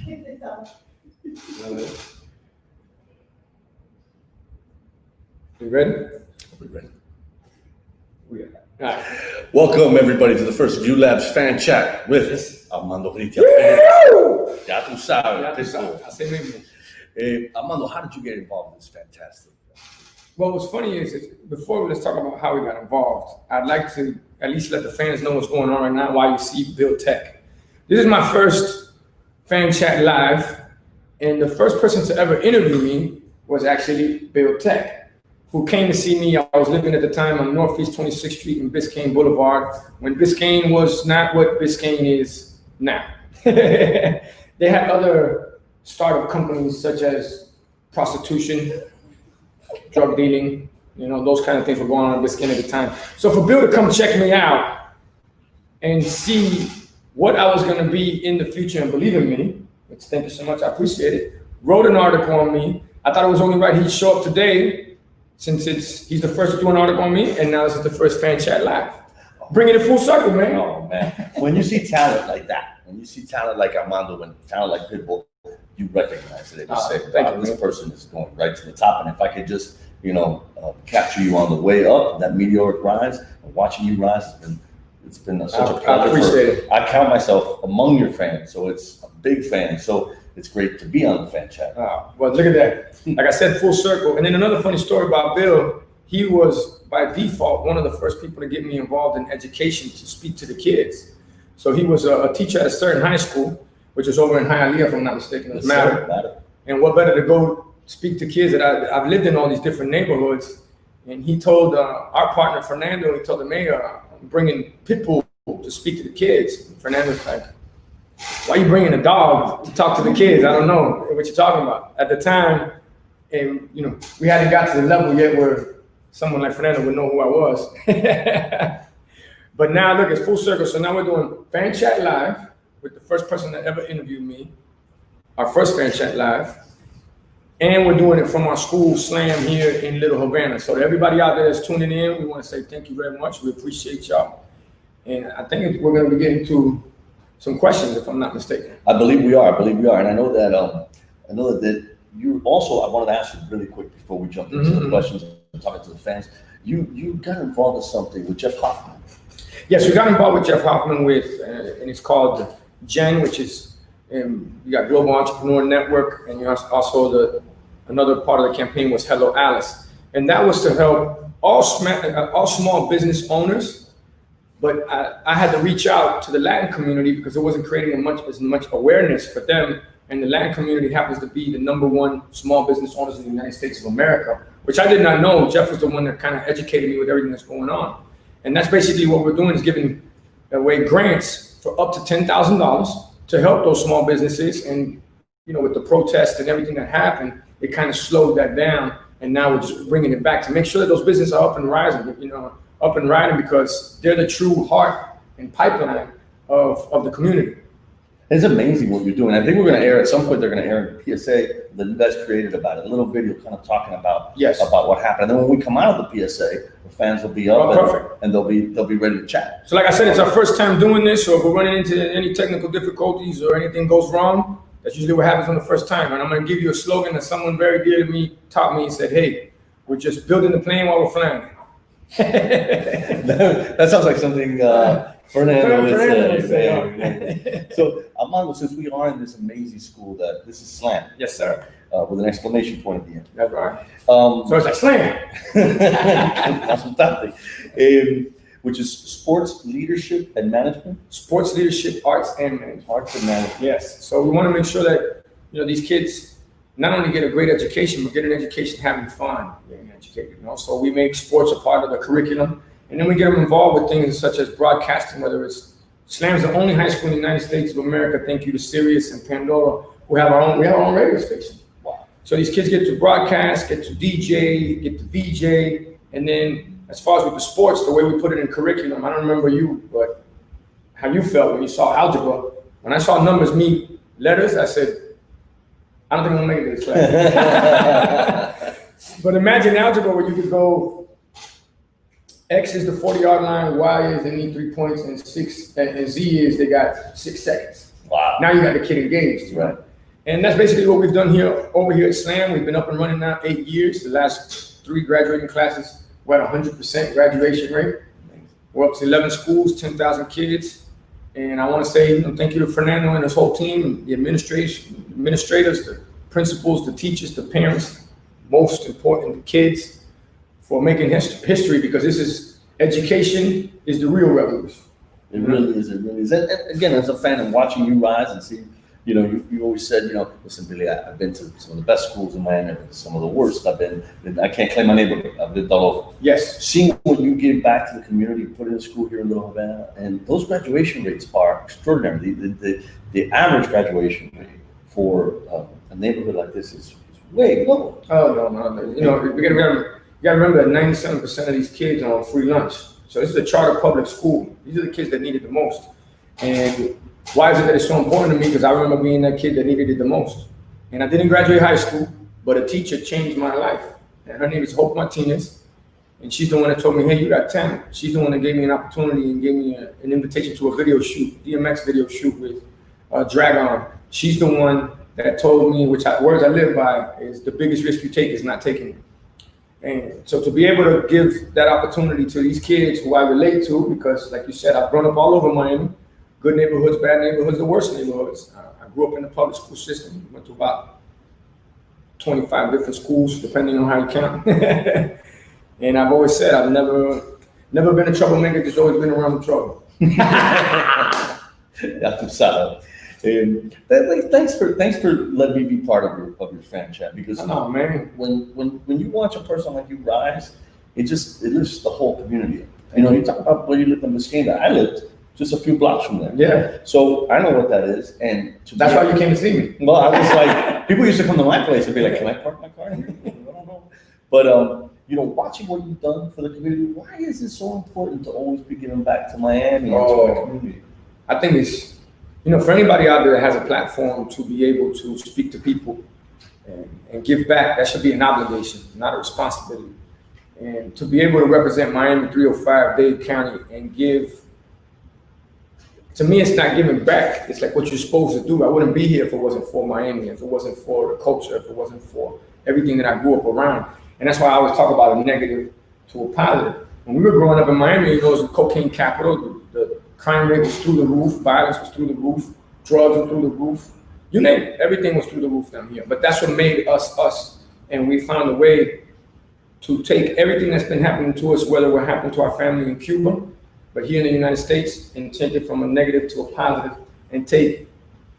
You ready? We're ready. We are. All right. Welcome everybody to the first ULabs fan chat with Armando Gritia. Ya tú sabes. Así mismo. Armando, how did you get involved in this fantastic? Well, what's funny is before let's talk about how we got involved, I'd like to at least let the fans know what's going on right now while you see Bill Tech. This is my first fan chat live, and the first person to ever interview me was actually Bill Tech, who came to see me. I was living at the time on Northeast 26th Street in Biscayne Boulevard, when Biscayne was not what Biscayne is now. They had other startup companies such as prostitution, drug dealing, those kind of things were going on in Biscayne at the time. So for Bill to come check me out and see what I was going to be in the future and believe in me, which thank you so much, I appreciate it, wrote an article on me. I thought it was only right he'd show up today since he's the first to do an article on me, and now this is the first fan chat live. Bringing it full circle, man. Oh, man. When you see talent like that, when you see talent like Armando and talent like Pitbull, you recognize it. You say, wow, this person is going right to the top. And if I could just, capture you on the way up, that meteoric rise, and watching you rise, it's been such a pleasure. I appreciate it. I count myself among your fans, so it's a big fan. So it's great to be on the fan chat. Well, look at that. Like I said, full circle. And then another funny story about Bill, he was by default one of the first people to get me involved in education to speak to the kids. So he was a teacher at a certain high school, which is over in Hialeah, if I'm not mistaken. It's Matter. And what better to go speak to kids that I've lived in all these different neighborhoods. And he told our partner, Fernando, he told the mayor, I'm bringing Pitbull to speak to the kids. And Fernando's like, why are you bringing a dog to talk to the kids? I don't know what you're talking about. At the time, and we hadn't got to the level yet where someone like Fernando would know who I was. But now look, it's full circle. So now we're doing Fan Chat Live with the first person that ever interviewed me, our first Fan Chat Live. And we're doing it from our school, Slam, here in Little Havana. So to everybody out there that's tuning in, we want to say thank you very much. We appreciate y'all. And I think we're going to be getting to some questions, if I'm not mistaken. I believe we are. And I know that you also, I wanted to ask you really quick before we jump into the questions and talking to the fans. You got involved in something with Jeff Hoffman. Yes, we got involved with Jeff Hoffman and it's called GEN, which is, you got Global Entrepreneur Network, and you also another part of the campaign was Hello Alice. And that was to help all small business owners. But I had to reach out to the Latin community because it wasn't creating as much awareness for them. And the Latin community happens to be the #1 small business owners in the United States of America, which I did not know. Jeff was the one that kind of educated me with everything that's going on. And that's basically what we're doing, is giving away grants for up to $10,000 to help those small businesses. And, with the protests and everything that happened, it kind of slowed that down. And now we're just bringing it back to make sure that those businesses are up and rising, up and riding, because they're the true heart and pipeline of the community. It's amazing what you're doing. I think we're going to air at some point. They're going to air a PSA that you guys created about it, a little video kind of talking about what happened. And then when we come out of the PSA, the fans will be up and they'll be ready to chat. So like I said, it's our first time doing this. So if we're running into any technical difficulties or anything goes wrong, that's usually what happens on the first time. And I'm going to give you a slogan that someone very dear to me taught me and said, hey, we're just building the plane while we're flying. That sounds like something Fernando would say. So, Armando, since we are in this amazing school, this is Slam. Yes, sir. With an exclamation point at the end. That's right. So it's like Slam. Which is Sports Leadership and Management? Sports Leadership, Arts and Management. Yes. So we want to make sure that, these kids not only get a great education, but get an education having fun getting educated. So we make sports a part of the curriculum, and then we get them involved with things such as broadcasting, whether it's Slam's the only high school in the United States of America, thank you to Sirius and Pandora, we have our own radio station. Wow. So these kids get to broadcast, get to DJ, get to VJ, and then as far as with the sports, the way we put it in curriculum, I don't remember you, but how you felt when you saw algebra. When I saw numbers meet letters, I said, I don't think I'm gonna make it to this class. But imagine algebra where you could go, X is the 40-yard line, Y is they need 3 points, and Z is they got 6 seconds. Wow. Now you got the kid engaged, right? And that's basically what we've done over here at SLAM. We've been up and running now 8 years. The last 3 graduating classes, we're at 100% graduation rate. We're up to 11 schools, 10,000 kids. And I want to say thank you to Fernando and his whole team, the administrators, the principals, the teachers, the parents, most important, the kids, for making history, because education is the real revolution. It really is. It really is. And again, as a fan and watching you rise and see, you always said, listen, Billy, I've been to some of the best schools in Miami, I've been to some of the worst. I can't claim my neighborhood. I've lived all over. Yes. Seeing what you give back to the community, put in a school here in Little Havana, and those graduation rates are extraordinary. The average graduation rate for a neighborhood like this is way low. Oh, no. We gotta remember that 97% of these kids are on free lunch. So this is a charter public school. These are the kids that need it the most. And why is it that it's so important to me? Because I remember being that kid that needed it the most. And I didn't graduate high school, but a teacher changed my life. And her name is Hope Martinez. And she's the one that told me, hey, you got talent. She's the one that gave me an opportunity and gave me an invitation to a video shoot, DMX video shoot with Dragon. She's the one that told me, words I live by, is the biggest risk you take is not taking it. And so to be able to give that opportunity to these kids who I relate to, because like you said, I've grown up all over Miami, good neighborhoods, bad neighborhoods, the worst neighborhoods. I grew up in the public school system, went to about 25 different schools, depending on how you count. And I've always said, I've never been a troublemaker, just always been around the trouble. That's what's up. Thanks for letting me be part of your fan chat, because man, when you watch a person like you rise, it lifts the whole community. You talk about where you live in Mosqueda. I lived just a few blocks from there. Yeah. So I know what that is, and that's why you came to see me. Well, I was like, people used to come to my place and be like, "Can I park my car here?" I don't know, but watching what you've done for the community, why is it so important to always be giving back to Miami and to our community? I think it's, for anybody out there that has a platform to be able to speak to people and give back, that should be an obligation, not a responsibility. And to be able to represent Miami 305, Dade County, and give, to me, it's not giving back. It's like what you're supposed to do. I wouldn't be here if it wasn't for Miami, if it wasn't for the culture, if it wasn't for everything that I grew up around. And that's why I always talk about a negative to a positive. When we were growing up in Miami, it was the cocaine capital. The crime rate was through the roof, violence was through the roof, drugs were through the roof. You name it, everything was through the roof down here. But that's what made us us. And we found a way to take everything that's been happening to us, whether we're happening to our family in Cuba, but here in the United States, and take it from a negative to a positive, and take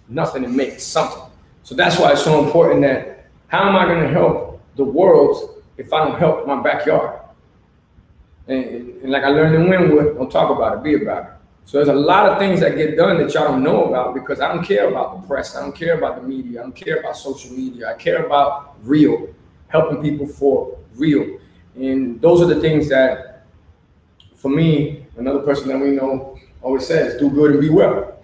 nothing and make something. So that's why it's so important that how am I going to help the world if I don't help my backyard? And like I learned in Wynwood, don't talk about it, be about it. So there's a lot of things that get done that y'all don't know about, because I don't care about the press, I don't care about the media, I don't care about social media, I care about real, helping people for real. And those are the things that, for me, another person that we know always says, do good and be well.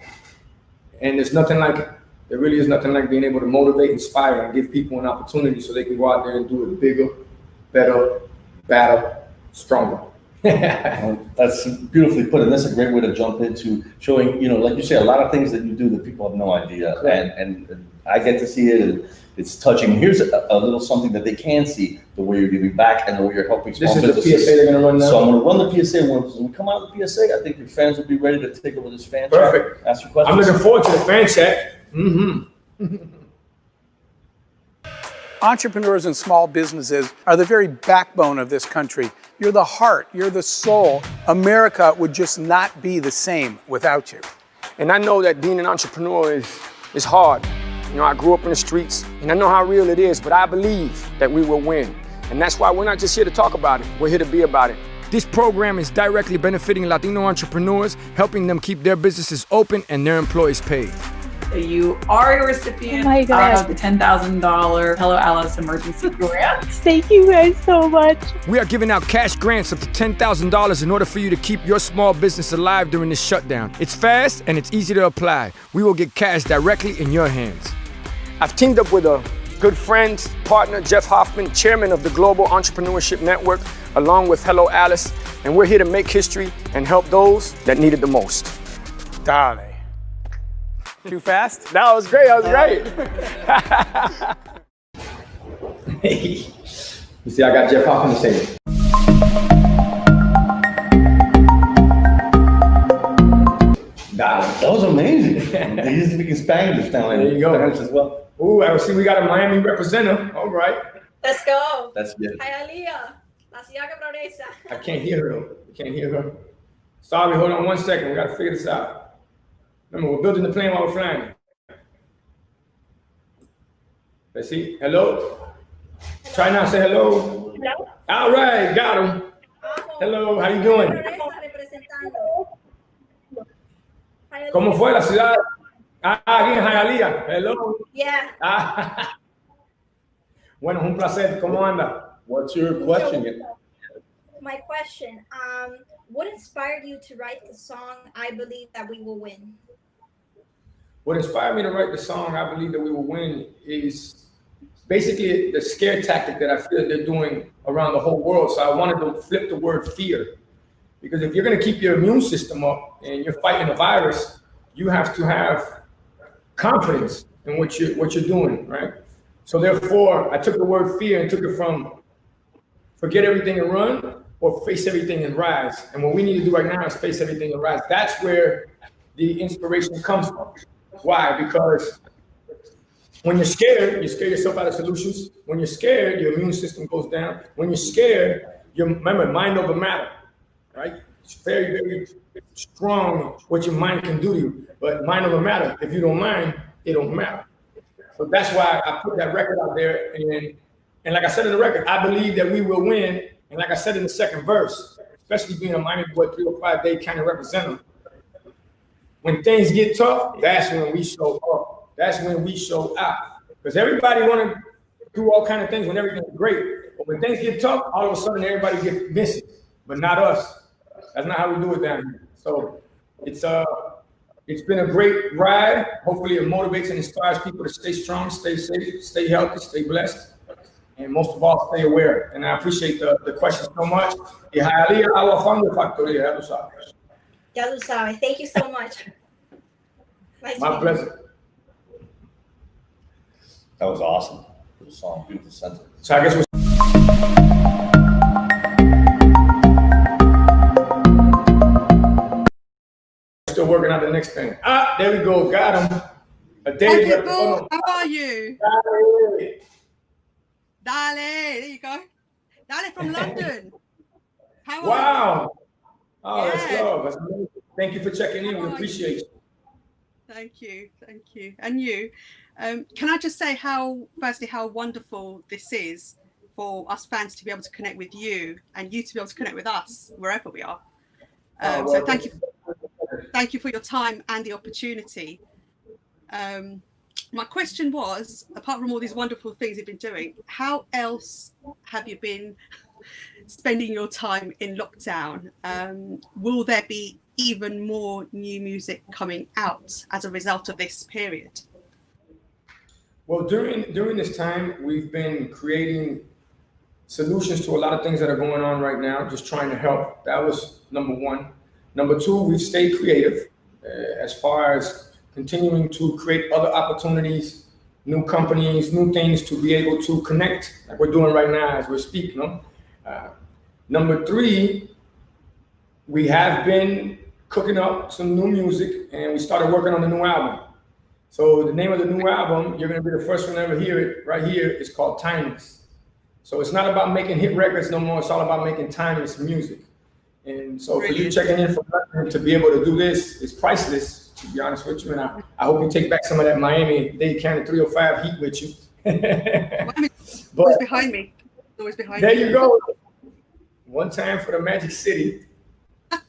And there's nothing like it. There really is nothing like being able to motivate, inspire, and give people an opportunity so they can go out there and do it bigger, better, badder, stronger. That's beautifully put, and that's a great way to jump into showing, like you say, a lot of things that you do that people have no idea, and I get to see it, and it's touching. Here's a little something that they can see, the way you're giving back and the way you're helping small businesses. This is the PSA they're going to run now? So I'm going to run the PSA. When we come out of the PSA, I think your fans will be ready to take over this fan chat. Perfect. Ask your questions. I'm looking forward to the fan chat. Mm-hmm. Entrepreneurs and small businesses are the very backbone of this country. You're the heart, you're the soul. America would just not be the same without you. And I know that being an entrepreneur is hard. I grew up in the streets, and I know how real it is, but I believe that we will win. And that's why we're not just here to talk about it, we're here to be about it. This program is directly benefiting Latino entrepreneurs, helping them keep their businesses open and their employees paid. You are a recipient of the $10,000 Hello Alice emergency grant. Thank you guys so much. We are giving out cash grants up to $10,000 in order for you to keep your small business alive during this shutdown. It's fast and it's easy to apply. We will get cash directly in your hands. I've teamed up with a good friend, partner, Jeff Hoffman, chairman of the Global Entrepreneurship Network, along with Hello Alice, and we're here to make history and help those that need it the most. Darling. Too fast? No, it was great. That was great. You see, I got Jeff Hoff on the table. That was amazing. He's speaking Spanish now. There you go. Spanish as well. Ooh, I see we got a Miami representative. All right. Let's go. That's good. Hialeah, la ciudad que progresa. I can't hear her though. I can't hear her. Sorry, hold on 1 second. We got to figure this out. Remember, we're building the plane while we're flying. Let's see. Hello? Try now, say hello. Hello? All right, got him. Hello, how you doing? ¿Cómo fue la ciudad? Aquí en Hialeah. Hello. Yeah. Bueno, un placer. ¿Cómo anda? What's your question? My question, what inspired you to write the song, I Believe That We Will Win? What inspired me to write the song, I Believe That We Will Win, is basically the scare tactic that I feel that they're doing around the whole world. So I wanted to flip the word fear. Because if you're going to keep your immune system up and you're fighting a virus, you have to have confidence in what you're doing, right? So therefore, I took the word fear and took it from forget everything and run, or face everything and rise. And what we need to do right now is face everything and rise. That's where the inspiration comes from. Why? Because when you're scared, you scare yourself out of solutions. When you're scared, your immune system goes down. When you're scared, remember, mind over matter, right? It's very, very strong what your mind can do to you. But mind over matter, if you don't mind, it don't matter. So that's why I put that record out there. And like I said in the record, I believe that we will win. And like I said in the second verse, especially being a Miami boy 305-day kind of representative, when things get tough, that's when we show up. That's when we show out. Because everybody want to do all kind of things when everything's great. But when things get tough, all of a sudden everybody gets missing. But not us. That's not how we do it down here. So it's been a great ride. Hopefully it motivates and inspires people to stay strong, stay safe, stay healthy, stay blessed. And most of all, stay aware. And I appreciate the question so much. Y Hialeah Agua Fango Factoría, ya lo sabes. Ya lo sabes. Thank you so much. Nice My pleasure. That was awesome. Good song, beautiful sentence. So I guess we're still working out the next thing. There we go. Got him. A day. Pitbull, how are you? Dale. Dale, there you go. Dale from London. How are Wow. Oh, Yeah. that's love. That's amazing. Thank you for checking in. We appreciate you. Thank you. And you. Can I just say firstly, how wonderful this is for us fans to be able to connect with you and you to be able to connect with us wherever we are. So thank you for your time and the opportunity. My question was, apart from all these wonderful things you've been doing, how else have you been spending your time in lockdown? Will there be even more new music coming out as a result of this period? Well, during this time, we've been creating solutions to a lot of things that are going on right now, just trying to help. That was number one. Number two, we've stayed creative as far as continuing to create other opportunities, new companies, new things to be able to connect, like we're doing right now as we speak. Number three, we have been cooking up some new music, and we started working on the new album. So the name of the new album, you're going to be the first one to ever hear it right here, is called Timeless. So it's not about making hit records no more. It's all about making timeless music. And so for you checking in from London to be able to do this is priceless, to be honest with you. And I hope you take back some of that Miami-Dade County 305 heat with you. Always behind me. Always behind me. There you go. One time for the Magic City.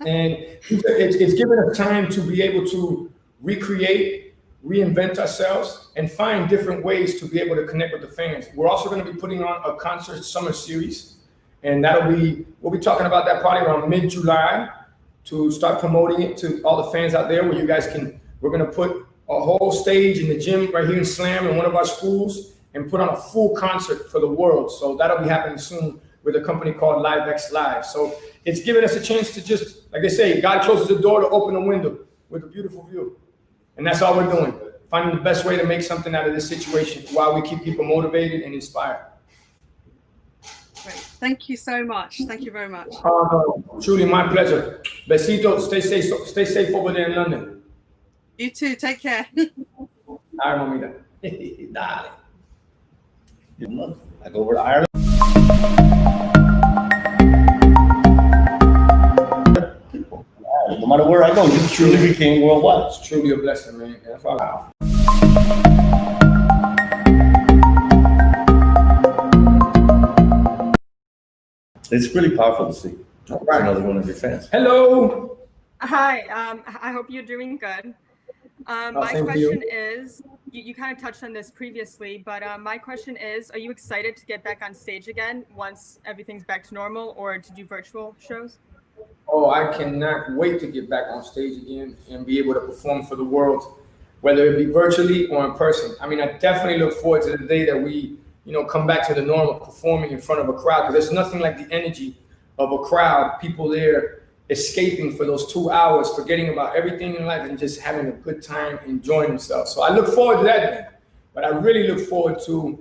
And it's given us time to be able to recreate, reinvent ourselves, and find different ways to be able to connect with the fans. We're also going to be putting on a concert summer series. And we'll be talking about that probably around mid-July to start promoting it to all the fans out there where you guys we're going to put a whole stage in the gym right here in Slam in one of our schools and put on a full concert for the world. So that'll be happening soon with a company called LiveX Live. So it's giving us a chance to just, like they say, God closes the door to open a window with a beautiful view. And that's all we're doing. finding the best way to make something out of this situation while we keep people motivated and inspired. Great. Thank you so much. Thank you very much. Truly my pleasure. Besito, stay safe over there in London. You too. Take care. All right, mamita. Dale. I go over to Ireland. No matter where I go, you truly became worldwide. It's truly a blessing, man. That's all I have. It's really powerful to see. All right. Another one of your fans. Hello. Hi, I hope you're doing good. My question is, you kind of touched on this previously, but my question is, are you excited to get back on stage again once everything's back to normal, or to do virtual shows? Oh, I cannot wait to get back on stage again and be able to perform for the world, whether it be virtually or in person. I mean, I definitely look forward to the day that we, come back to the norm of performing in front of a crowd, because there's nothing like the energy of a crowd, people there escaping for those 2 hours, forgetting about everything in life and just having a good time, enjoying themselves. So I look forward to that day. But I really look forward to,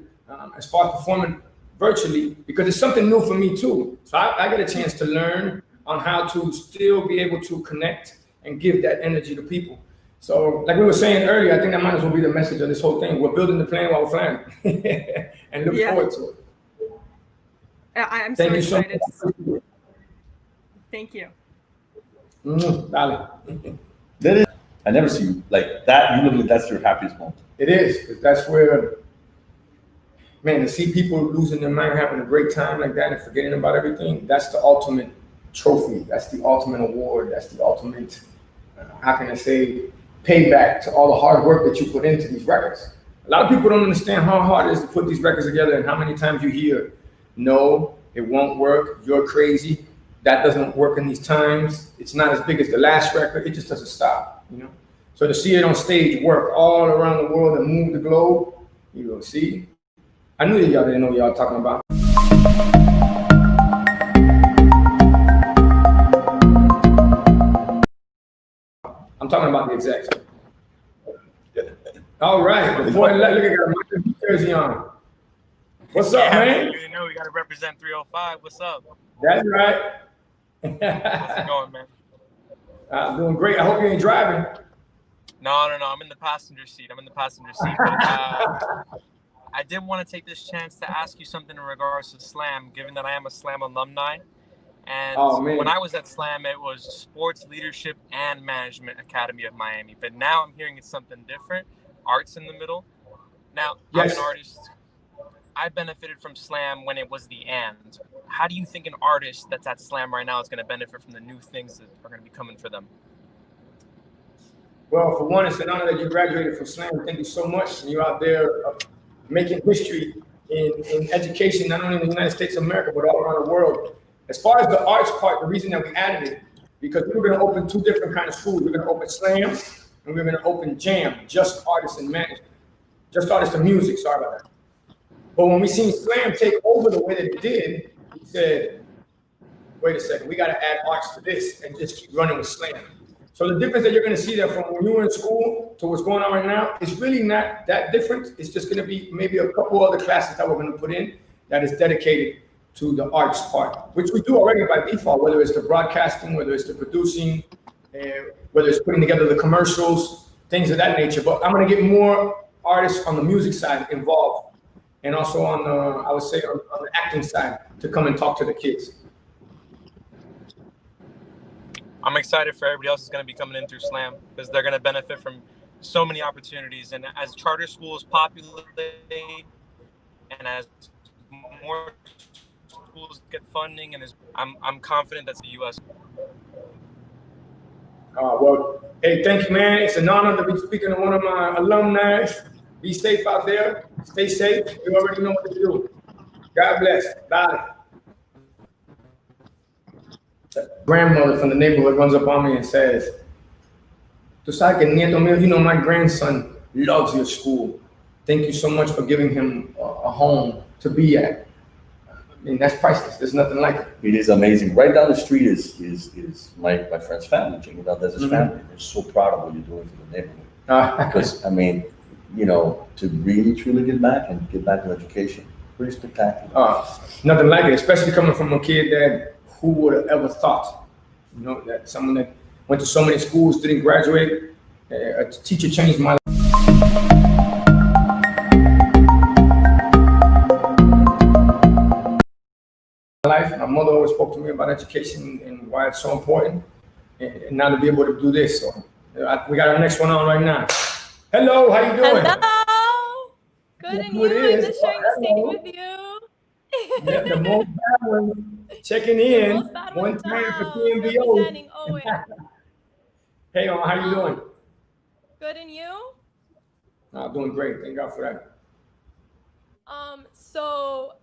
as far as performing virtually, because it's something new for me too. So I get a chance to learn on how to still be able to connect and give that energy to people. So like we were saying earlier, I think that might as well be the message of this whole thing. We're building the plane while we're flying and look forward to it. I'm so excited. Thank you. Dale. That is, I never see you like that. You look like that's your happiest moment. It is, because that's where, man, to see people losing their mind, having a great time like that and forgetting about everything, that's the ultimate trophy. That's the ultimate award. That's the ultimate, how can I say, payback to all the hard work that you put into these records. A lot of people don't understand how hard it is to put these records together and how many times you hear, no, it won't work, you're crazy, that doesn't work in these times, it's not as big as the last record, it just doesn't stop, So to see it on stage work all around the world and move the globe, see? I knew that y'all didn't know what y'all talking about. I'm talking about the execs. All right, before look at my jersey on. What's up, man? You know we gotta represent 305. What's up? That's right. How's it going, man? I'm doing great. I hope you ain't driving. No. I'm in the passenger seat. But, I did want to take this chance to ask you something in regards to Slam, given that I am a Slam alumni. And when I was at Slam, it was Sports Leadership and Management Academy of Miami. But now I'm hearing it's something different, arts in the middle. Now, I'm an artist. I benefited from Slam when it was the and. How do you think an artist that's at Slam right now is going to benefit from the new things that are going to be coming for them? Well, for one, it's an honor that you graduated from Slam. Thank you so much. And you're out there making history in education, not only in the United States of America, but all around the world. As far as the arts part, the reason that we added it, because we were going to open two different kind of schools. We're going to open Slam, and we're going to open Jam, just artists and management, just artists and music. Sorry about that. But when we seen Slam take over the way that it did, we said, wait a second, we got to add arts to this and just keep running with Slam. So the difference that you're going to see there from when you were in school to what's going on right now is really not that different. It's just going to be maybe a couple other classes that we're going to put in that is dedicated to the arts part, which we do already by default, whether it's the broadcasting, whether it's the producing, whether it's putting together the commercials, things of that nature. But I'm going to get more artists on the music side involved, and also on the, I would say, on the acting side to come and talk to the kids. I'm excited for everybody else who's going to be coming in through Slam, because they're going to benefit from so many opportunities. And as charter schools populate and as more schools get funding, and I'm confident that's the U.S. Well, hey, thank you, man. It's an honor to be speaking to one of my alumni. Be safe out there. Stay safe. You already know what to do. God bless. Bye. Grandmother from the neighborhood runs up on me and says, "Tu sabes que nieto mío, you know, my grandson loves your school. Thank you so much for giving him a home to be at." I mean, that's priceless. There's nothing like it. It is amazing. Right down the street is my friend's family, Jamie Valdez's family. They're so proud of what you're doing for the neighborhood. Because, I mean, you know, to really truly get back and get back to education. Pretty spectacular. Nothing like it, especially coming from a kid that who would have ever thought, you know, that someone that went to so many schools, didn't graduate, a teacher changed my life. My mother always spoke to me about education and why it's so important, and now to be able to do this. So we got our next one on right now. Hello, how you doing? Hello. Good, and you? I'm just sharing the stage with you. Yeah, the most bad one checking in. One time for TMBO. Hey, how you doing? Good, and you? Doing great. Thank God for that. So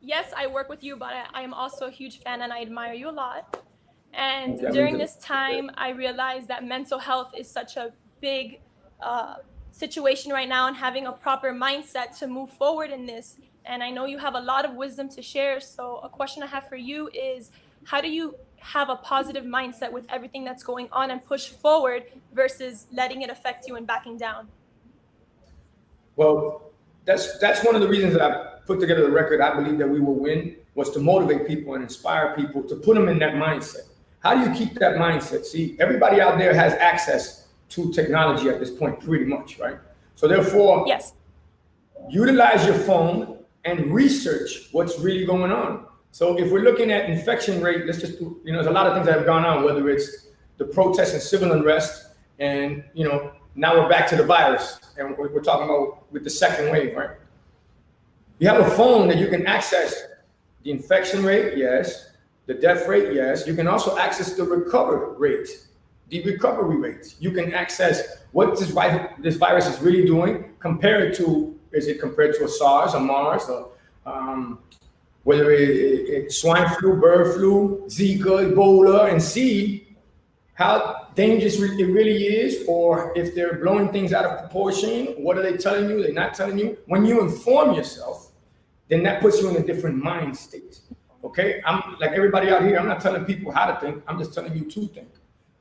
yes, I work with you, but I am also a huge fan and I admire you a lot. And during this time, I realized that mental health is such a big situation right now, and having a proper mindset to move forward in this. And I know you have a lot of wisdom to share. So a question I have for you is, how do you have a positive mindset with everything that's going on and push forward versus letting it affect you and backing down? Well, that's one of the reasons that I put together the record, I Believe That We Will Win, was to motivate people and inspire people, to put them in that mindset. How do you keep that mindset? See, everybody out there has access to technology at this point, pretty much, right? So therefore, yes, utilize your phone and research what's really going on. So if we're looking at infection rate, let's just, you know, there's a lot of things that have gone on, whether it's the protests and civil unrest, and, you know, now we're back to the virus, and we're talking about with the second wave, right? You have a phone that you can access the infection rate, yes. The death rate, yes. You can also access the recovery rate, the recovery rates. You can access what this virus is really doing, compare it to, is it compared to a SARS, a MARS, or whether it's swine flu, bird flu, Zika, Ebola, and see how dangerous it really is, or if they're blowing things out of proportion. What are they telling you? They're not telling you. When you inform yourself, then that puts you in a different mind state. Okay, I'm like everybody out here. I'm not telling people how to think. I'm just telling you to think.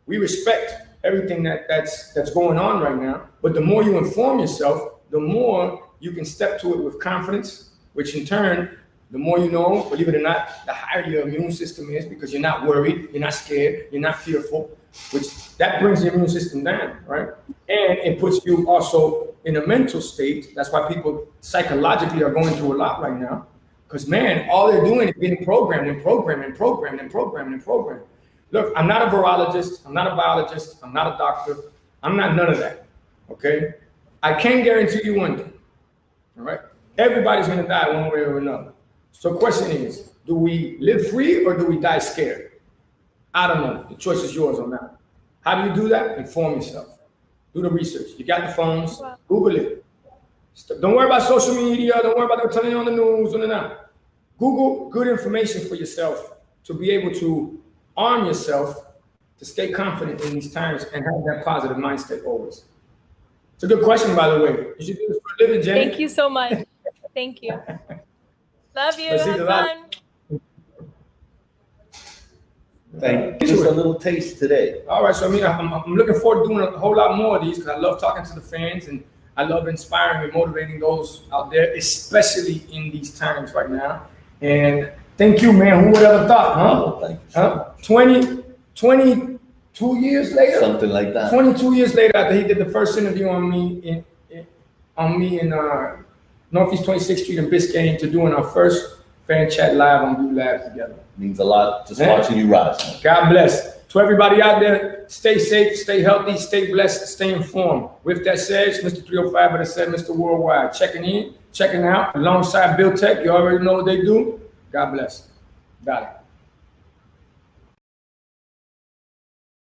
We respect everything that's going on right now, but the more you inform yourself, the more you can step to it with confidence, which in turn, the more you know, believe it or not, the higher your immune system is, because you're not worried, you're not scared, you're not fearful, which that brings your immune system down, right? And it puts you also in a mental state. That's why people psychologically are going through a lot right now. Because, man, all they're doing is getting programmed and programmed and programmed and programmed and programmed. Look, I'm not a virologist. I'm not a biologist. I'm not a doctor. I'm not none of that, okay? I can guarantee you one thing, all right? Everybody's going to die one way or another. So the question is, do we live free or do we die scared? I don't know. The choice is yours on that. How do you do that? Inform yourself. Do the research. You got the phones. Google it. Don't worry about social media. Don't worry about them telling you on the news. No. Google good information for yourself to be able to arm yourself to stay confident in these times and have that positive mindset always. It's a good question, by the way. You should do this for a living, Jenny. Thank you so much. Thank you. Love you. Have fun. Thank you. Just a little taste today. All right, so I mean, I'm looking forward to doing a whole lot more of these, because I love talking to the fans and I love inspiring and motivating those out there, especially in these times right now. And thank you, man. Who would have thought, huh? Oh, thank you. 22 years later? Something like that. 22 years later, after he did the first interview on me in Northeast 26th Street in Biscayne, to doing our first fan chat live on Blue Labs together. Means a lot, just watching you rise. Man. God bless. To everybody out there, stay safe, stay healthy, stay blessed, stay informed. With that said, it's Mr. 305, but I said Mr. Worldwide. Checking in, checking out, alongside Bill Tech. You already know what they do. God bless. Got it.